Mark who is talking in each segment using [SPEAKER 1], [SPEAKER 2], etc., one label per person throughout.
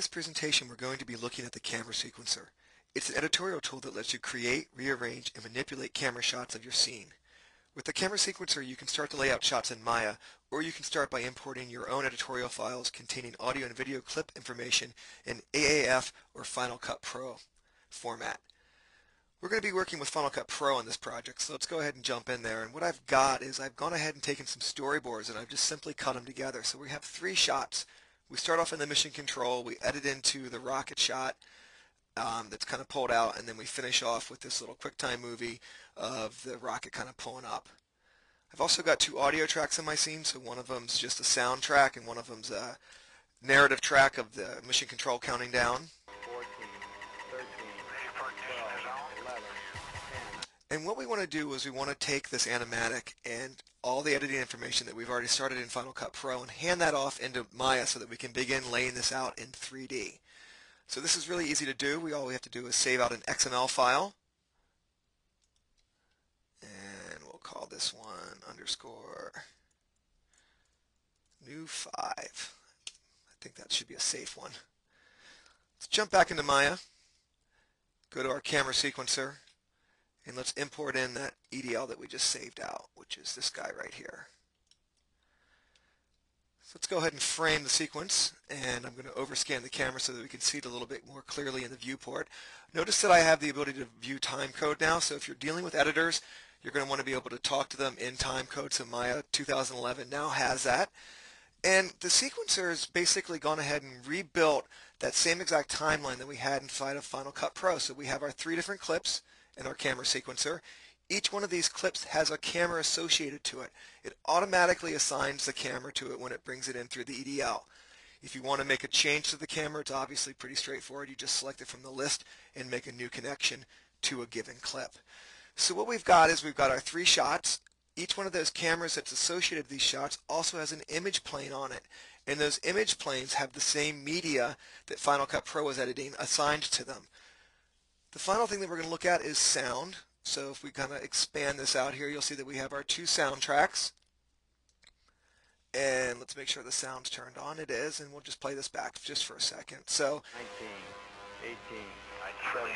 [SPEAKER 1] this presentation, we're going to be looking at the camera sequencer. It's an editorial tool that lets you create, rearrange, and manipulate camera shots of your scene. With the camera sequencer, you can start to lay out shots in Maya, or you can start by importing your own editorial files containing audio and video clip information in AAF or Final Cut Pro format. We're going to be working with Final Cut Pro on this project, so let's go ahead and jump in there. And what I've got is I've gone ahead and taken some storyboards and I've just simply cut them together. So we have 3 shots. We start off in the mission control, we edit into the rocket shot that's kind of pulled out, and then we finish off with this little QuickTime movie of the rocket kind of pulling up. I've also got 2 audio tracks in my scene, so one of them's just a sound track and one of them's a narrative track of the mission control counting down.
[SPEAKER 2] 14, 13, 12, 11, 10.
[SPEAKER 1] And what we want to do is we want to take this animatic and all the editing information that we've already started in Final Cut Pro and hand that off into Maya so that we can begin laying this out in 3D. So this is really easy to do. All we have to do is save out an XML file. And we'll call this one underscore new 5. I think that should be a safe one. Let's jump back into Maya, go to our camera sequencer, and let's import in that EDL that we just saved out, which is this guy right here. So let's go ahead and frame the sequence, and I'm going to overscan the camera so that we can see it a little bit more clearly in the viewport. Notice that I have the ability to view timecode now, so if you're dealing with editors, you're going to want to be able to talk to them in timecode, so Maya 2011 now has that. And the sequencer has basically gone ahead and rebuilt that same exact timeline that we had inside of Final Cut Pro. So we have our 3 different clips in our camera sequencer. Each one of these clips has a camera associated to it. It automatically assigns the camera to it when it brings it in through the EDL. If you want to make a change to the camera, it's obviously pretty straightforward. You just select it from the list and make a new connection to a given clip. So what we've got is we've got our 3 shots. Each one of those cameras that's associated with these shots also has an image plane on it. And those image planes have the same media that Final Cut Pro is editing assigned to them. The final thing that we're going to look at is sound. So if we kind of expand this out here, you'll see that we have our 2 soundtracks. And let's make sure the sound's turned on. It is, and we'll just play this back just for a second. So
[SPEAKER 2] 19, 18, 17.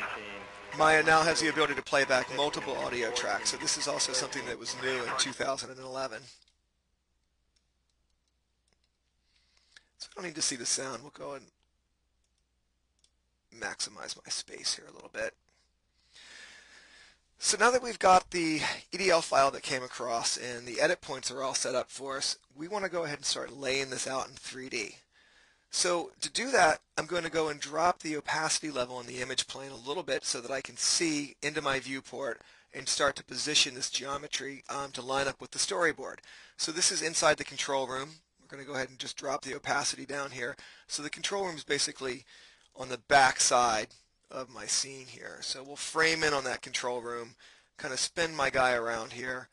[SPEAKER 1] Maya now has the ability to play back multiple audio tracks. So this is also something that was new in 2011. So we don't need to see the sound. We'll go and maximize my space here a little bit. So now that we've got the EDL file that came across and the edit points are all set up for us, we want to go ahead and start laying this out in 3D. So to do that, I'm going to go and drop the opacity level in the image plane a little bit so that I can see into my viewport and start to position this geometry to line up with the storyboard. So this is inside the control room. We're going to go ahead and just drop the opacity down here. So the control room is basically on the back side of my scene here. So we'll frame in on that control room, kind of spin my guy around here,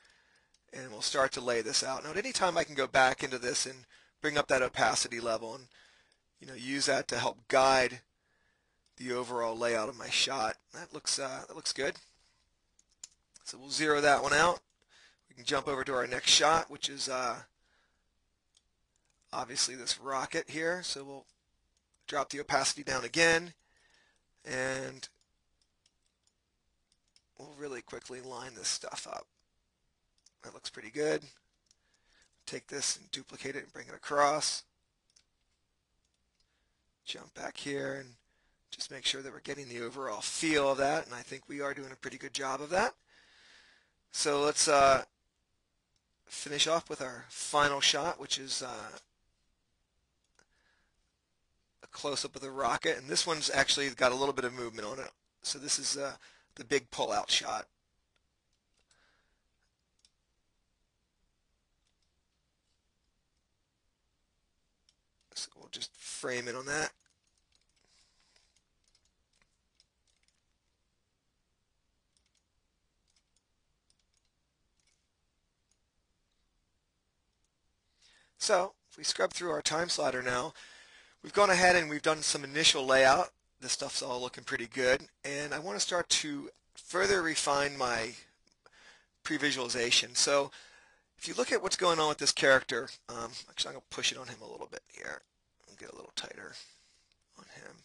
[SPEAKER 1] and we'll start to lay this out. Now at any time I can go back into this and bring up that opacity level and use that to help guide the overall layout of my shot. That looks good. So we'll zero that one out. We can jump over to our next shot, which is obviously this rocket here. So we'll drop the opacity down again, and we'll really quickly line this stuff up. That looks pretty good. Take this and duplicate it and bring it across. Jump back here and just make sure that we're getting the overall feel of that, and I think we are doing a pretty good job of that. So let's finish off with our final shot, which is a close-up of the rocket, and this one's actually got a little bit of movement on it. So this is the big pull-out shot. So we'll just frame it on that. So if we scrub through our time slider now, we've gone ahead and we've done some initial layout. This stuff's all looking pretty good, and I want to start to further refine my pre-visualization. So if you look at what's going on with this character, actually I'm going to push it on him a little bit here and get a little tighter on him.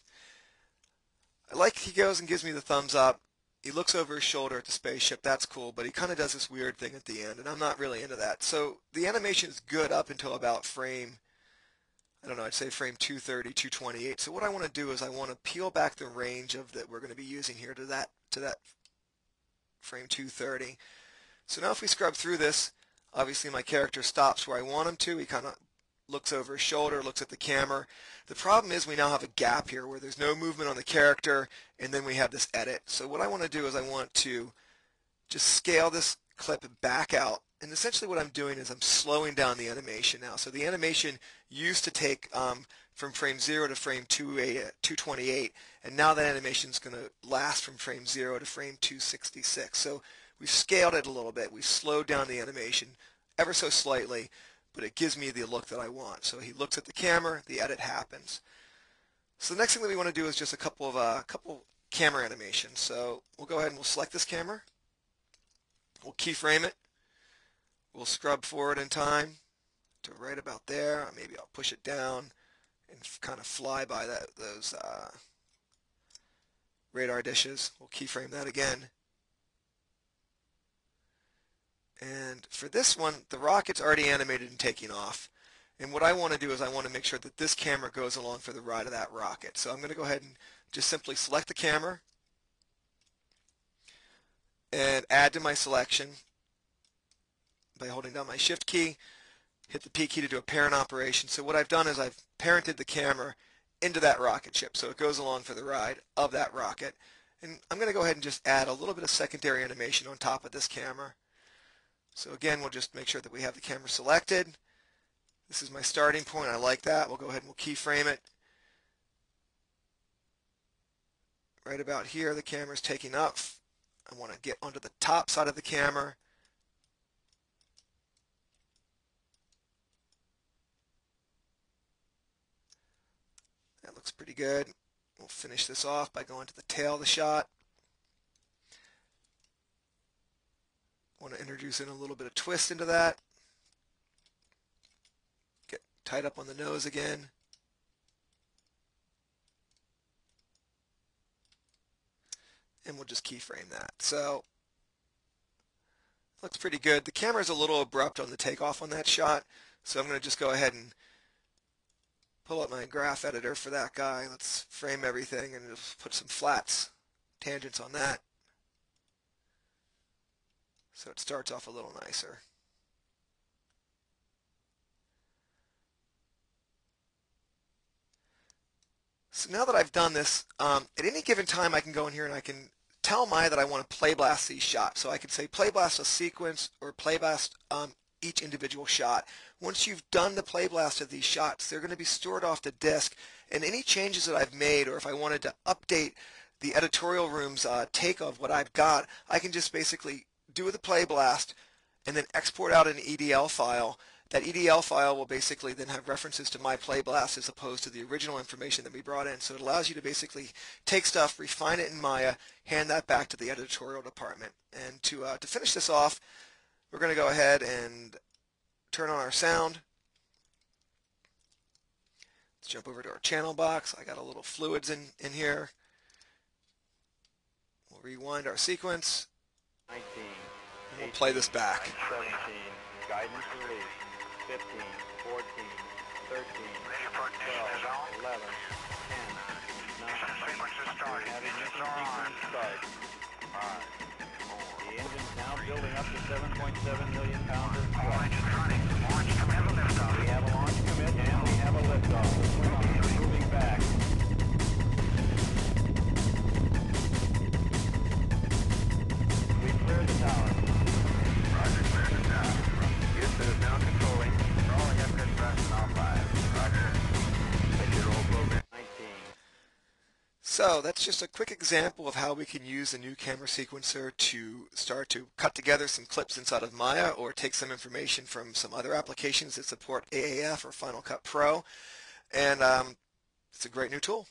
[SPEAKER 1] I like he goes and gives me the thumbs up. He looks over his shoulder at the spaceship. That's cool, but he kind of does this weird thing at the end, and I'm not really into that. So the animation is good up until about frame, I don't know, I'd say frame 230, 228. So what I want to do is I want to peel back the range of that we're going to be using here to that frame 230. So now if we scrub through this, obviously my character stops where I want him to. He kind of looks over his shoulder, looks at the camera. The problem is we now have a gap here where there's no movement on the character, and then we have this edit. So what I want to do is I want to just scale this clip back out. And essentially what I'm doing is I'm slowing down the animation now. So the animation used to take from frame 0 to frame 228, and now that animation is going to last from frame 0 to frame 266. So we've scaled it a little bit. We've slowed down the animation ever so slightly, but it gives me the look that I want. So he looks at the camera, the edit happens. So the next thing that we want to do is just a couple camera animations. So we'll go ahead and we'll select this camera. We'll keyframe it. We'll scrub forward in time to right about there. Maybe I'll push it down and kind of fly by those radar dishes. We'll keyframe that again. And for this one, the rocket's already animated and taking off. And what I want to do is I want to make sure that this camera goes along for the ride of that rocket. So I'm going to go ahead and just simply select the camera and add to my selection by holding down my Shift key, hit the P key to do a parent operation. So what I've done is I've parented the camera into that rocket ship so it goes along for the ride of that rocket. And I'm going to go ahead and just add a little bit of secondary animation on top of this camera. So again, we'll just make sure that we have the camera selected. This is my starting point. I like that. We'll go ahead and we'll keyframe it. Right about here, the camera's taking up. I want to get onto the top side of the camera. That looks pretty good. We'll finish this off by going to the tail of the shot. Want to introduce in a little bit of twist into that. Get tied up on the nose again. And we'll just keyframe that. So looks pretty good. The camera's a little abrupt on the takeoff on that shot, so I'm going to just go ahead and pull up my graph editor for that guy. Let's frame everything and just put some flats, tangents on that, so it starts off a little nicer. So now that I've done this, at any given time I can go in here and I can tell Maya that I want to playblast these shots. So I could say playblast a sequence or playblast each individual shot. Once you've done the playblast of these shots, they're going to be stored off the disk, and any changes that I've made, or if I wanted to update the editorial room's take of what I've got, I can just basically do the playblast and then export out an EDL file. That EDL file will basically then have references to my playblast as opposed to the original information that we brought in. So it allows you to basically take stuff, refine it in Maya, hand that back to the editorial department. And to finish this off, we're going to go ahead and turn on our sound. Let's jump over to our channel box. I got a little fluids in here. We'll rewind our sequence.
[SPEAKER 2] 19.
[SPEAKER 1] And we'll play this back.
[SPEAKER 2] 17. Guidance release. 15, 14, 13, 12, 11, 10, 9. Having mission sequence start. 5, 4. The engine's now building up to 7.7 million pounds of thrust. We have a launch commit and we have a liftoff. Swing on, moving back. We cleared the tower. Roger, cleared the tower. Houston is now controlling. Rolling up good thrust on 5. Roger. Take your roll program. 19.
[SPEAKER 1] So that's just a quick example of how we can use a new camera sequencer to start to cut together some clips inside of Maya or take some information from some other applications that support AAF or Final Cut Pro. And it's a great new tool.